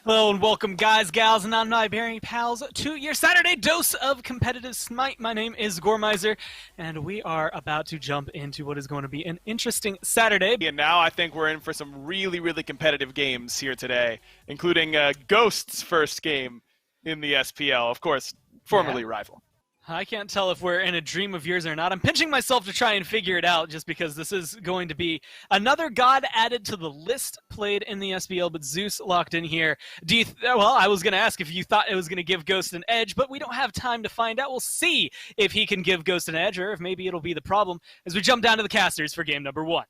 Hello and welcome, guys, gals, and non-binary pals, to your Saturday dose of competitive Smite. My name is Gormizer, and we are about to jump into what is going to be an interesting Saturday. And now I think we're in for some really competitive games here today, including Ghost's first game in the SPL, of course, formerly rival. I can't tell if we're in a dream of yours or not. I'm pinching myself to try and figure it out just because this is going to be another god added to the list played in the SPL, but Zeus locked in here. Well, I was going to ask if you thought it was going to give Ghost an edge, but we don't have time to find out. We'll see if he can give Ghost an edge or if maybe it'll be the problem as we jump down to the casters for game number 1.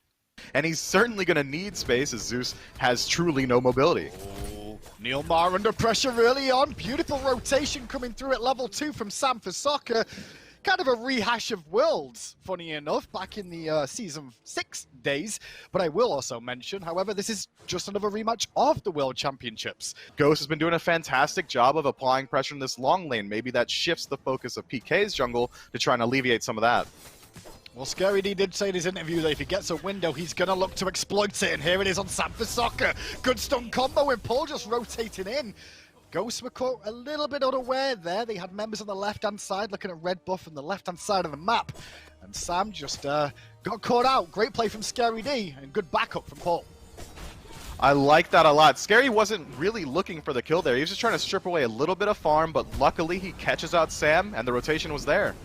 And he's certainly going to need space as Zeus has truly no mobility. Neilmar under pressure early on. Beautiful rotation coming through at level 2 from Sam for Soccer. Kind of a rehash of Worlds, funny enough, back in the Season 6 days. But I will also mention, however, this is just another rematch of the World Championships. Ghost has been doing a fantastic job of applying pressure in this long lane. Maybe that shifts the focus of PK's jungle to try and alleviate some of that. Well, Scary D did say in his interview that if he gets a window, he's going to look to exploit it. And here it is on Sam for Soccer. Good stun combo with Paul just rotating in. Ghosts were caught a little bit unaware there. They had members on the left-hand side looking at red buff on the left-hand side of the map. And Sam just got caught out. Great play from Scary D and good backup from Paul. I like that a lot. Scary wasn't really looking for the kill there. He was just trying to strip away a little bit of farm, but luckily he catches out Sam and the rotation was there.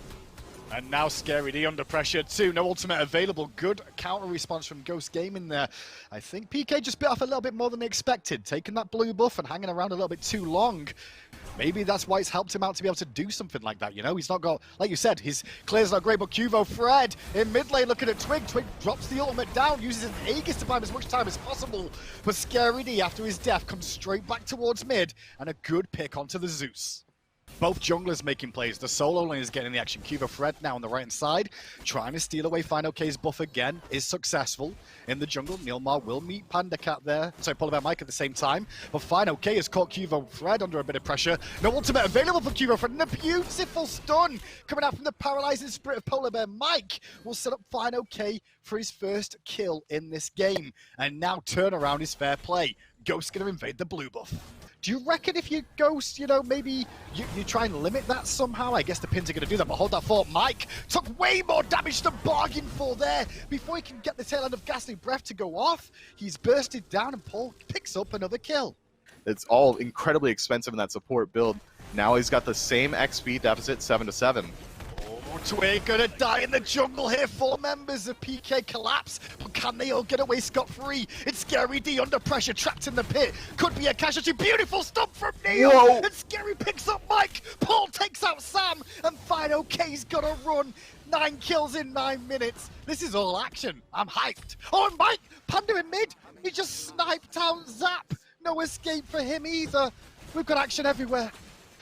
And now Scary D under pressure too. No ultimate available. Good counter response from Ghost Gaming there. I think PK just bit off a little bit more than they expected. Taking that blue buff and hanging around a little bit too long. Maybe that's why it's helped him out to be able to do something like that, you know? He's not got, like you said, his clear's not great, but Cuvo Fred in mid lane looking at Twig. Twig drops the ultimate down, uses an Aegis to buy him as much time as possible. But Scary D, after his death, comes straight back towards mid, and a good pick onto the Zeus. Both junglers making plays. The solo lane is getting the action. Cuba Fred now on the right-hand side, trying to steal away FineOk's buff again, is successful in the jungle. Neilmar will meet Panda Cat there. Sorry, Polar Bear Mike at the same time. But FineOk has caught Cuba Fred under a bit of pressure. No ultimate available for Cuba Fred, and a beautiful stun coming out from the paralyzing spirit of Polar Bear Mike will set up FineOk for his first kill in this game. And now turnaround is fair play. Ghost's going to invade the blue buff. Do you reckon if you Ghost, you know, maybe you try and limit that somehow? I guess the pins are going to do that, but hold that thought. Mike took way more damage than bargained for there. Before he can get the tail end of Ghastly Breath to go off, he's bursted down and Paul picks up another kill. It's all incredibly expensive in that support build. Now he's got the same XP deficit, 7-7. Twig gonna die in the jungle here. 4 members of PK collapse, but can they all get away scot-free? It's Scary D under pressure, trapped in the pit. Could be a casualty. Beautiful stop from Neil. Whoa. And Scary picks up Mike. Paul takes out Sam, and FineOk's gonna run. 9 kills in 9 minutes. This is all action. I'm hyped. Oh, and Mike, Panda in mid. He just sniped out Zap. No escape for him either. We've got action everywhere.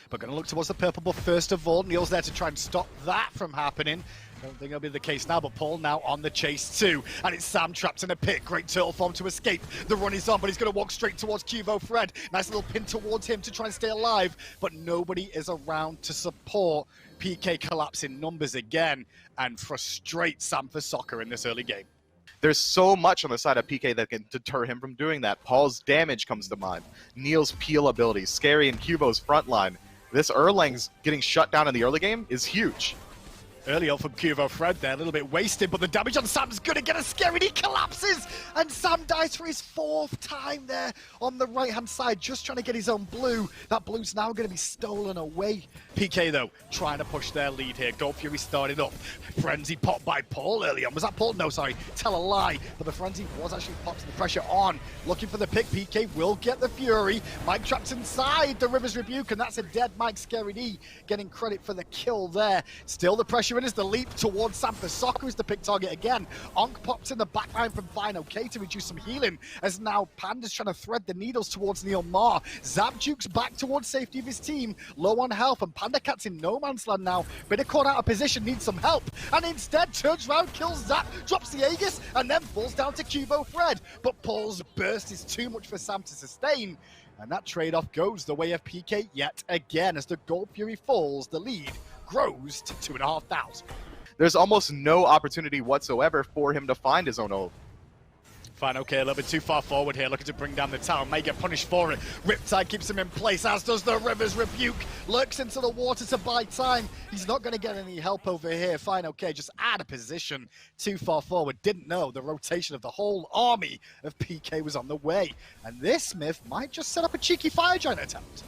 But going to look towards the purple buff first of all. Neil's there to try and stop that from happening. Don't think it'll be the case now, but Paul now on the chase too. And it's Sam trapped in a pit. Great turtle form to escape. The run is on, but he's going to walk straight towards Cuvo Fred. Nice little pin towards him to try and stay alive. But nobody is around to support. PK collapse in numbers again and frustrate Sam for Soccer in this early game. There's so much on the side of PK that can deter him from doing that. Paul's damage comes to mind. Neil's peel ability. Scary and Cubo's front line. This Erlang's getting shut down in the early game is huge. Early on from Cuvo Fred there, a little bit wasted, but the damage on Sam's going to get a Scary. He collapses, and Sam dies for his 4th time there on the right-hand side, just trying to get his own blue. That blue's now going to be stolen away. PK, though, trying to push their lead here. Gold Fury started up. Frenzy popped by Paul early on. Was that Paul? No, sorry. Tell a lie. But the Frenzy was actually popped. The pressure on. Looking for the pick. PK will get the Fury. Mike trapped inside the River's Rebuke, and that's a dead Mike. Scary D getting credit for the kill there. Still the pressure in as the leap towards Sam for Soccer is the pick target again. Onk pops in the backline from FineOk to reduce some healing, as now Panda's trying to thread the needles towards Neilmar. Zap jukes back towards safety of his team, low on health, and Panda Cat's in no man's land now. Bit of caught out of position, needs some help, and instead turns around, kills Zap, drops the Aegis, and then falls down to Cubo Fred. But Paul's burst is too much for Sam to sustain. And that trade-off goes the way of PK yet again. As the Gold Fury falls, the lead grows to 2,500. There's almost no opportunity whatsoever for him to find his own ult. Fine, okay, a little bit too far forward here, looking to bring down the tower. May get punished for it. Riptide keeps him in place, as does the River's Rebuke. Lurks into the water to buy time. He's not going to get any help over here. Fine, okay, just out of position. Too far forward. Didn't know the rotation of the whole army of PK was on the way. And this Smith might just set up a cheeky Fire Giant attempt.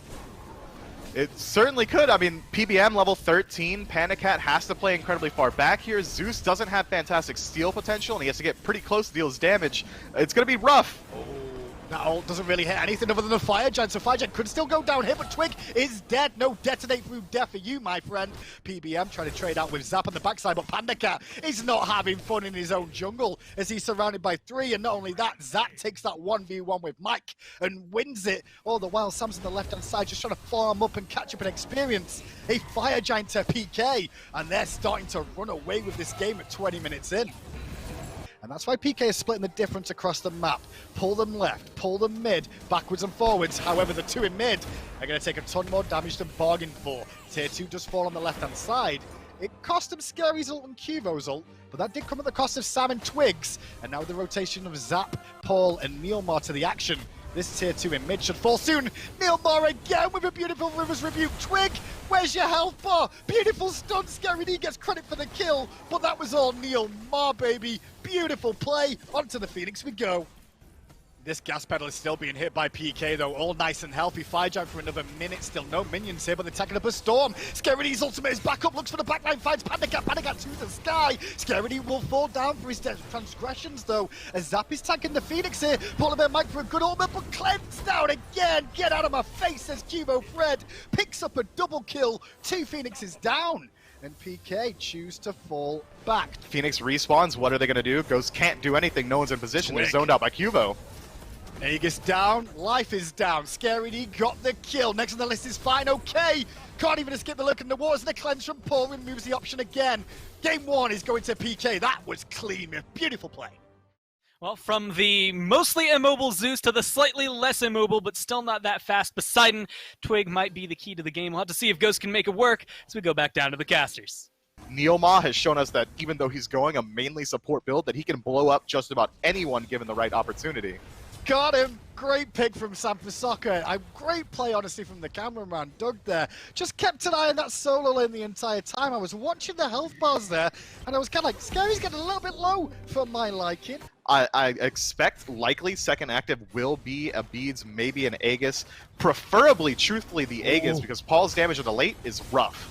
It certainly could. I mean, PBM level 13, Panda Cat has to play incredibly far back here. Zeus doesn't have fantastic steal potential, and he has to get pretty close to deal his damage. It's going to be rough. That ult doesn't really hit anything other than the Fire Giant, so Fire Giant could still go down here, but Twig is dead. No detonate through death for you, my friend. PBM trying to trade out with Zap on the backside, but Panda Cat is not having fun in his own jungle as he's surrounded by 3, and not only that, Zap takes that 1v1 with Mike and wins it. All the while, Sam's on the left-hand side just trying to farm up and catch up and experience a Fire Giant to PK, and they're starting to run away with this game at 20 minutes in. And that's why PK is splitting the difference across the map. Pull them left, pull them mid, backwards and forwards. However, the 2 in mid are going to take a ton more damage than bargained for. Tier 2 does fall on the left-hand side. It cost him Scary's ult and Cuvo's ult, but that did come at the cost of Sam and Twigs. And now the rotation of Zap, Paul, and Neilmar to the action. This tier 2 in mid should fall soon. Neilmar again with a beautiful River's Rebuke. Twig, where's your health bar? Beautiful stun. Scary D gets credit for the kill, but that was all Neilmar, baby. Beautiful play. Onto the Phoenix we go. This gas pedal is still being hit by PK, though. All nice and healthy. Fire Giant for another minute. Still no minions here, but they're attacking up a storm. Scaredy ultimate is back up. Looks for the backline. Finds Panda Cat. Panda Cat to the sky. Scaredy will fall down for his transgressions, though. As Zap is tanking the Phoenix here. Polar Bear Mike for a good ultimate, but cleansed down again. Get out of my face, says Cubo Fred. Picks up a double kill. 2 Phoenixes down. And PK choose to fall back. Phoenix respawns. What are they going to do? Ghost can't do anything. No one's in position. They're Twig. zoned out by Cubo. Aegis down, life is down. Scary D got the kill. Next on the list is Fine OK. Can't even escape the look in the waters, and the cleanse from Paul removes the option again. Game 1 is going to PK. That was clean. A beautiful play. Well, from the mostly immobile Zeus to the slightly less immobile, but still not that fast Poseidon, Twig might be the key to the game. We'll have to see if Ghost can make it work as we go back down to the casters. Neilmar has shown us that even though he's going a mainly support build, that he can blow up just about anyone given the right opportunity. Got him. Great pick from Sam for Soccer. A great play, honestly, from the cameraman, Doug there. Just kept an eye on that solo lane the entire time. I was watching the health bars there, and I was kind of like, Scary's getting a little bit low for my liking. I expect likely second active will be a Beads, maybe an Aegis. Preferably, truthfully, the Aegis, because Paul's damage at the late is rough.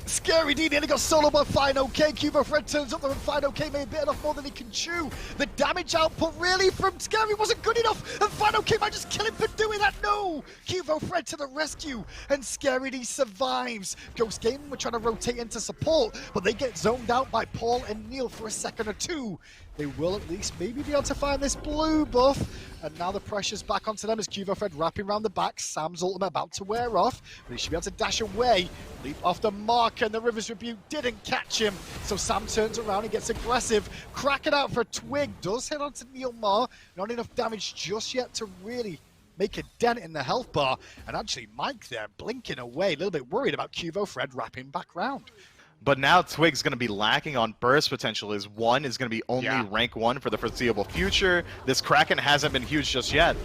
Scary D nearly got solo by Fine OK. Cubo Fred turns up there and Fine OK made a bit enough more than he can chew. The damage output really from Scary wasn't good enough, and Fine OK might just kill him for doing that. No! Cubo Fred to the rescue, and Scary D survives. Ghost Gaming were trying to rotate into support, but they get zoned out by Paul and Neil for a second or two. They will at least maybe be able to find this blue buff. And now the pressure's back onto them as Cubo Fred wrapping around the back. Sam's ultimate about to wear off, but he should be able to dash away. Leap off the mark, and the River's Rebuke didn't catch him. So Sam turns around and gets aggressive. Crack it out for a Twig. Does hit onto Neilmar. Not enough damage just yet to really make a dent in the health bar. And actually Mike there blinking away, a little bit worried about Cubo Fred wrapping back round. But now Twig's going to be lacking on burst potential. His 1 is going to be only rank 1 for the foreseeable future. This Kraken hasn't been huge just yet.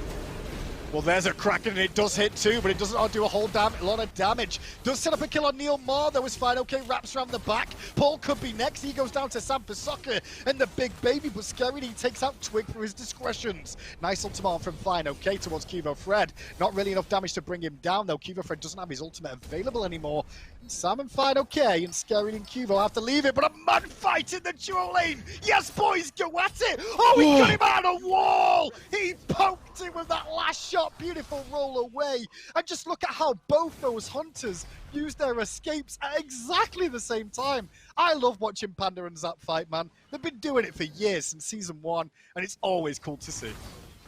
Well, there's a Kraken, and it does hit too, but it doesn't do a whole lot of damage. Does set up a kill on Neilmar. There was Fine OK, wraps around the back. Paul could be next. He goes down to Sam for Soccer and the big baby, but Scary D takes out Twig for his discretions. Nice ultimate from Fine OK towards Cubo Fred. Not really enough damage to bring him down, though. Cubo Fred doesn't have his ultimate available anymore. And Sam and Fine OK, and Scary D and Cubo have to leave it, but a mud fight in the dual lane. Yes, boys, go at it. Oh, we got him out of the wall. He poked him with that last shot. Beautiful roll away, and just look at how both those hunters use their escapes at exactly the same time. I love watching Panda and Zap fight, man. They've been doing it for years since season 1, and it's always cool to see.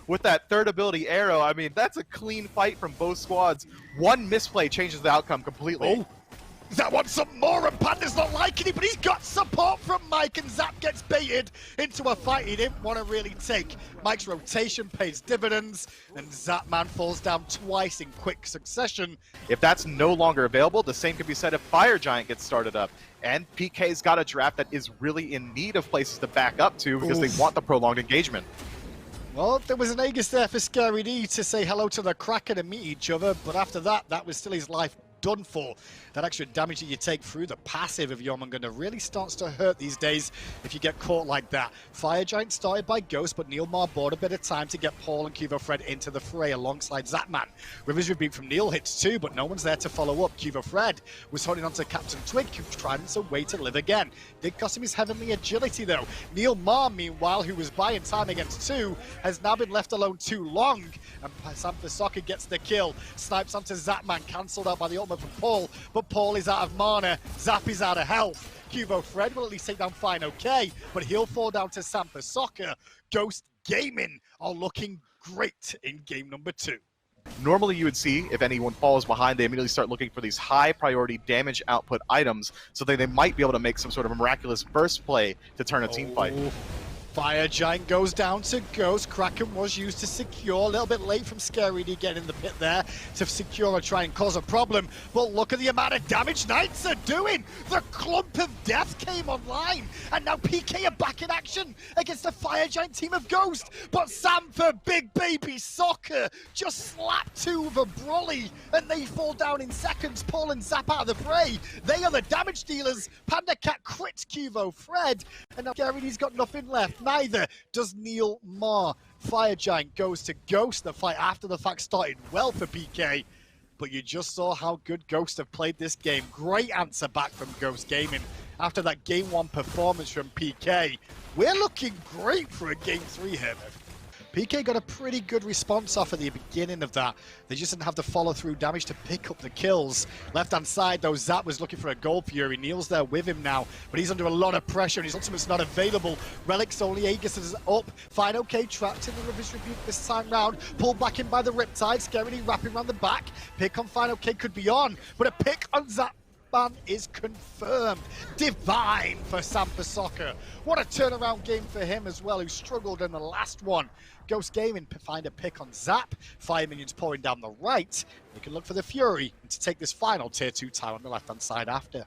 With that third ability arrow, I mean, that's a clean fight from both squads. One misplay changes the outcome completely. Oh. Zap wants some more, and Panda's not liking it, but he's got support from Mike, and Zap gets baited into a fight he didn't want to really take. Mike's rotation pays dividends, and Zapman falls down twice in quick succession. If that's no longer available, the same can be said if Fire Giant gets started up. And PK's got a draft that is really in need of places to back up to because they want the prolonged engagement. Well, there was an Aegis there for Scary D to say hello to the Kraken and meet each other, but after that, that was still his life done for. That extra damage that you take through the passive of Jormungandr really starts to hurt these days if you get caught like that. Fire Giant started by Ghost, but Neil Mar bought a bit of time to get Paul and Cuvo Fred into the fray alongside Zapman. River's rebuke from Neil hits too, but no one's there to follow up. Cuvo Fred was holding on to Captain Twig, who tried some way to live again. Did cost him his heavenly agility though. Neil Mar, meanwhile, who was buying time against two, has now been left alone too long, and Sam the Soccer gets the kill. Snipes onto Zapman, cancelled out by the ultimate from Paul, but Paul is out of mana, Zap is out of health. Cuvo Fred will at least take down Fine OK, but he'll fall down to Sam for Soccer. Ghost Gaming are looking great in game number 2. Normally you would see, if anyone falls behind, they immediately start looking for these high priority damage output items so that they might be able to make some sort of miraculous burst play to turn a team fight. Fire Giant goes down to Ghost. Kraken was used to secure. A little bit late from Scary D getting in the pit there to secure and try and cause a problem. But look at the amount of damage Knights are doing. The clump of death came online. And now PK are back in action against the Fire Giant team of Ghost. But Sam for Big Baby Soccer just slapped two of a Broly. And they fall down in seconds. Paul and Zap out of the fray. They are the damage dealers. Panda Cat crits Cuvo Fred. And now Scary D's got nothing left. Neither does Neil Mar. Fire Giant goes to Ghost. The fight after the fact started well for PK, but you just saw how good Ghost have played this game. Great answer back from Ghost Gaming after that game 1 performance from PK. We're looking great for a game 3 here, Mev. PK got a pretty good response off at the beginning of that. They just didn't have the follow-through damage to pick up the kills. Left-hand side, though, Zap was looking for a Gold Fury. Neil's there with him now, but he's under a lot of pressure, and his ultimate's not available. Relic's only Aegis is up. Fine OK trapped in the River's Rebuke this time round. Pulled back in by the Riptide. Scary wrapping around the back. Pick on Fine OK could be on, but a pick on Zap is confirmed. Divine for Sam for Soccer. What a turnaround game for him as well, who struggled in the last one. Ghost Gaming find a pick on Zap. Fire minions pouring down the right. They can look for the Fury to take this final tier 2 tower on the left-hand side after.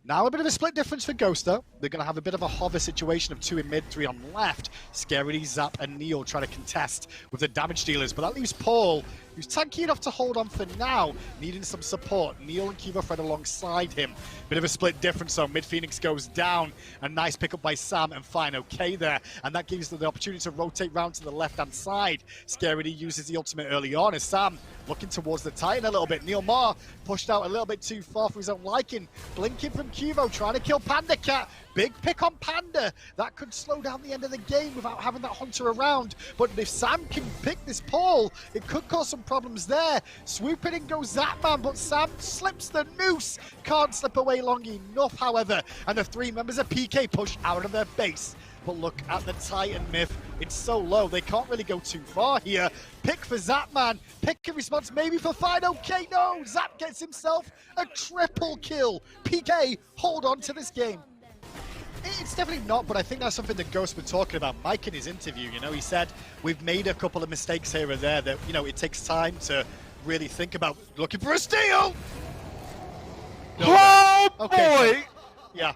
Now a bit of a split difference for Ghost though. They're going to have a bit of a hover situation of 2 in mid, 3 on left. Scary, Zap and Neil try to contest with the damage dealers, but that leaves Paul, who's tanky enough to hold on for now, needing some support. Neil and Cuvo Fred alongside him. Bit of a split difference though. Mid Phoenix goes down. A nice pickup by Sam and Fine OK there, and that gives them the opportunity to rotate round to the left-hand side. Scary uses the ultimate early on as Sam looking towards the Titan a little bit. Neil Mar pushed out a little bit too far for his own liking. Blinking from Cuvo, trying to kill Panda Cat. Big pick on Panda. That could slow down the end of the game without having that Hunter around. But if Sam can pick this Paul, it could cause some problems there. Swooping in goes Zapman, but Sam slips the noose. Can't slip away long enough, however. And the 3 members of PK push out of their base. But look at the Titan myth. It's so low, they can't really go too far here. Pick for Zapman. Pick in response maybe for Fine OK. No, Zap gets himself a triple kill. PK, hold on to this game. It's definitely not, but I think that's something that Ghost was talking about. Mike in his interview, you know, he said, we've made a couple of mistakes here or there that, you know, it takes time to really think about looking for a steal. No, oh, okay, boy! Yeah,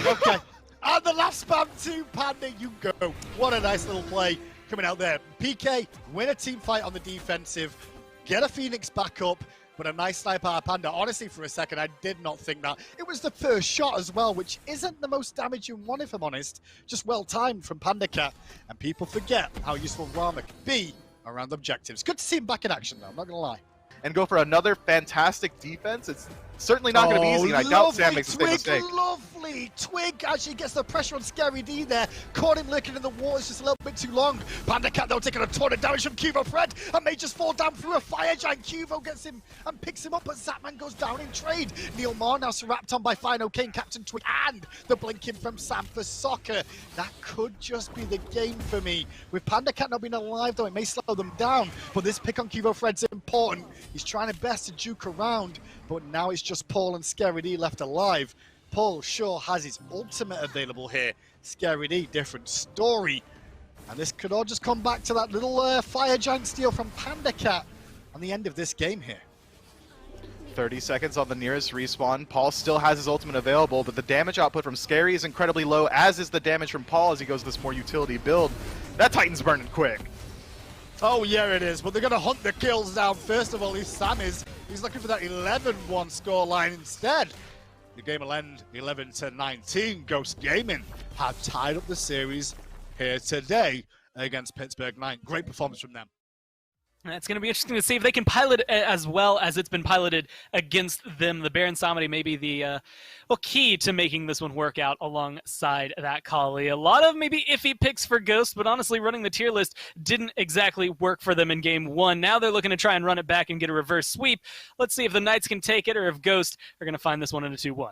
okay. And the last spam to Panda, you go. What a nice little play coming out there. PK, win a team fight on the defensive, get a Phoenix back up, but a nice sniper out of Panda. Honestly, for a second, I did not think that. It was the first shot as well, which isn't the most damage you want, if I'm honest. Just well-timed from Panda Cat. And people forget how useful Rama can be around objectives. Good to see him back in action, though. I'm not going to lie. And go for another fantastic defense. It's certainly not going to be easy, and I doubt Sam makes the same mistake. Lovely! Twig actually gets the pressure on Scary D there. Caught him lurking in the waters just a little bit too long. Panda Cat, though, taking a ton of damage from Cuvo Fred and may just fall down through a Fire Giant. Cuvo gets him and picks him up, but Zapman goes down in trade. Neil Mar now wrapped on by Fine OK and Captain Twig, and the blinking from Sam for Soccer. That could just be the game for me. With Panda Cat not being alive, though, it may slow them down, but this pick on Cuvo Fred's important. He's trying his best to juke around, but now it's just Paul and Scary D left alive. Paul sure has his ultimate available here. Scary D, different story. And this could all just come back to that little Fire Giant steal from Panda Cat on the end of this game here. 30 seconds on the nearest respawn. Paul still has his ultimate available, but the damage output from Scary is incredibly low, as is the damage from Paul as he goes this more utility build. That Titan's burning quick. Oh yeah, it is, but they're going to hunt the kills down. First of all, Sam is. He's looking for that 11-1 scoreline instead. The game will end 11-19. Ghost Gaming have tied up the series here today against Pittsburgh Knight. Great performance from them. It's going to be interesting to see if they can pilot it as well as it's been piloted against them. The Baron Samedi may be the key to making this one work out alongside that Kali. A lot of maybe iffy picks for Ghost, but honestly running the tier list didn't exactly work for them in game one. Now they're looking to try and run it back and get a reverse sweep. Let's see if the Knights can take it or if Ghost are going to find this one in a 2-1.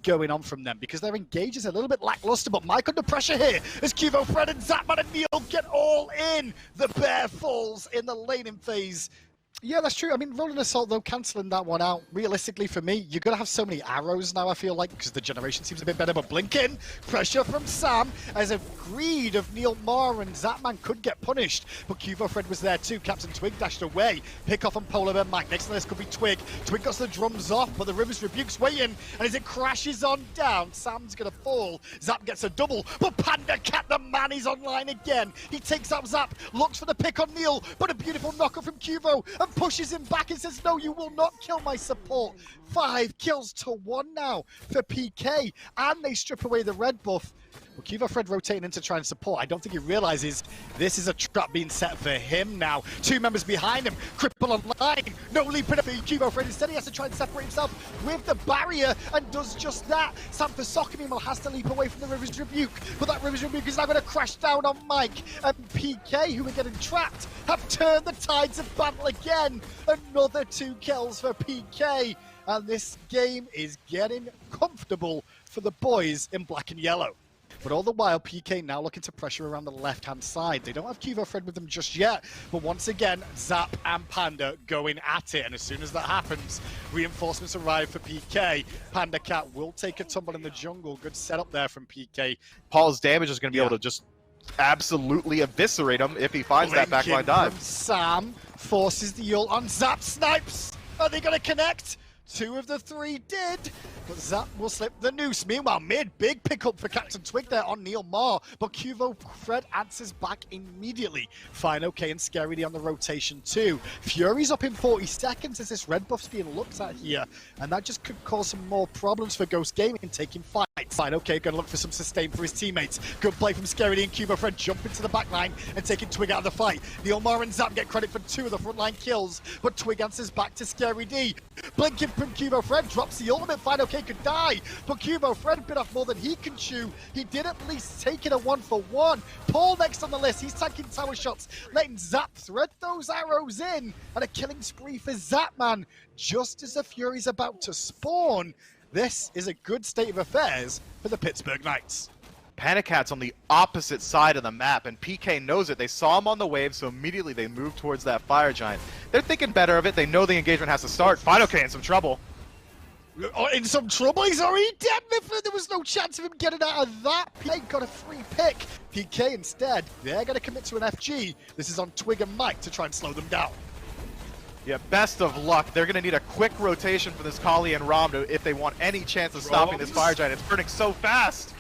Going on from them because their engage is a little bit lackluster, but Mike under pressure here as Cuvo, Fred, and Zapman and Neil get all in. The bear falls in the laning phase. Yeah, that's true. I mean, Rolling Assault, though, cancelling that one out, realistically for me, you're going to have so many arrows now, I feel like, because the generation seems a bit better. But blinking, pressure from Sam, as a greed of Neil Marr and Zapman could get punished. But Cuvo Fred was there too. Captain Twig dashed away. Pick off on Polar Bear Mike. Next on the list could be Twig. Twig got the drums off, but the Rivers Rebuke's waiting. And as it crashes on down, Sam's going to fall. Zap gets a double, but Panda Cat, the man, is online again. He takes out Zap, looks for the pick on Neil, but a beautiful knocker from Cuvo, and pushes him back and says, no, you will not kill my support. 5 kills to 1 now for PK, and they strip away the red buff. Well, Cuvo Fred rotating in to try and support. I don't think he realizes this is a trap being set for him now. 2 members behind him. Cripple online. No leap in for Cuvo Fred. Instead, he has to try and separate himself with the barrier and does just that. Sam for Soccer meanwhile has to leap away from the Rivers Rebuke. But that Rivers Rebuke is now going to crash down on Mike. And PK, who are getting trapped, have turned the tides of battle again. Another 2 kills for PK. And this game is getting comfortable for the boys in black and yellow. But all the while, PK now looking to pressure around the left-hand side. They don't have Cuvo Fred with them just yet, but once again, Zap and Panda going at it. And as soon as that happens, reinforcements arrive for PK. Panda Cat will take a tumble in the jungle. Good setup there from PK. Paul's damage is going to be able to just absolutely eviscerate him if he finds that backline dive. Sam forces the ult on Zap. Snipes! Are they going to connect? 2 of the 3 did, but Zap will slip the noose. Meanwhile, mid, big pickup for Captain Twig there on Neil Marr, but Cuvo Fred answers back immediately. Fine, okay, and Scary D on the rotation too. Fury's up in 40 seconds as this red buff's being looked at here, and that just could cause some more problems for Ghost Gaming taking fight. Fine, okay, gonna look for some sustain for his teammates. Good play from Scary D and Cuvo Fred jump into the backline and taking Twig out of the fight. Neil Marr and Zap get credit for 2 of the frontline kills, but Twig answers back to Scary D. Blinking from Cuvo Fred, drops the ultimate. Fine, okay, could die, but Cuvo Fred bit off more than he can chew. He did at least take it a 1-for-1. Paul next on the list, he's tanking tower shots, letting Zap thread those arrows in, and a killing spree for Zapman just as the Fury's about to spawn. This is a good state of affairs for the Pittsburgh Knights. Panda Cat's on the opposite side of the map, and PK knows it. They saw him on the wave, so immediately they move towards that Fire Giant. They're thinking better of it. They know the engagement has to start. Fine, okay, in some trouble. Oh, in some trouble? He's already dead, Mifflin. There was no chance of him getting out of that. PK got a free pick. PK instead, they're going to commit to an FG. This is on Twig and Mike to try and slow them down. Yeah, best of luck. They're going to need a quick rotation for this Kali and Rom if they want any chance of stopping this Fire Giant. It's burning so fast.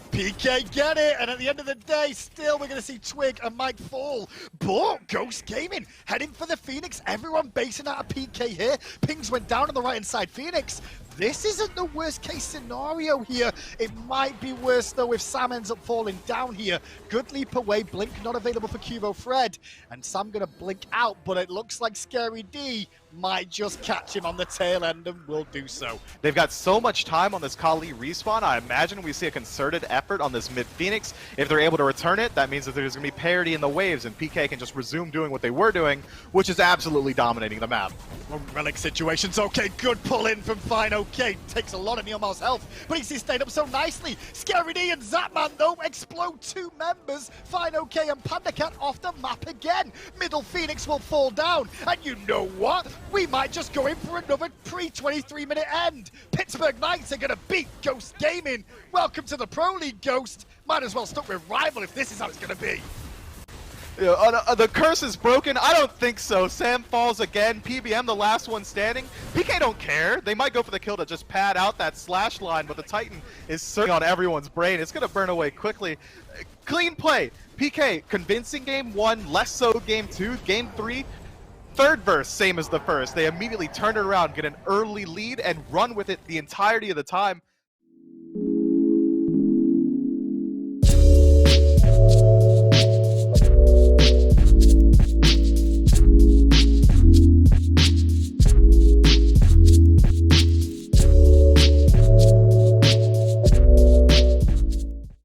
PK get it, and at the end of the day, still we're going to see Twig and Mike fall. But Ghost Gaming heading for the Phoenix. Everyone basing out of PK here. Pings went down on the right-hand side. Phoenix, this isn't the worst case scenario here. It might be worse though if Sam ends up falling down here. Good leap away, blink not available for Cuvo Fred. And Sam gonna blink out, but it looks like Scary D might just catch him on the tail end and will do so. They've got so much time on this Kali respawn. I imagine we see a concerted effort on this mid Phoenix. If they're able to return it, that means that there's gonna be parity in the waves and PK can just resume doing what they were doing, which is absolutely dominating the map. Relic situations, okay, good pull in from Fine, okay. Takes a lot of Neil Marr's health, but he's stayed up so nicely. Scary D and Zapman though explode 2 members. Fine, okay, and Panda Cat off the map again. Middle Phoenix will fall down, and you know what? We might just go in for another pre-23 minute end. Pittsburgh Knights are gonna beat Ghost Gaming. Welcome to the Pro League, Ghost. Might as well stuck with Rival if this is how it's gonna be. The curse is broken? I don't think so. Sam falls again. PBM, the last one standing. PK don't care. They might go for the kill to just pad out that slash line, but the Titan is certainly on everyone's brain. It's going to burn away quickly. Clean play. PK, convincing game 1, less so game 2, game 3. Third verse, same as the first. They immediately turn it around, get an early lead, and run with it the entirety of the time.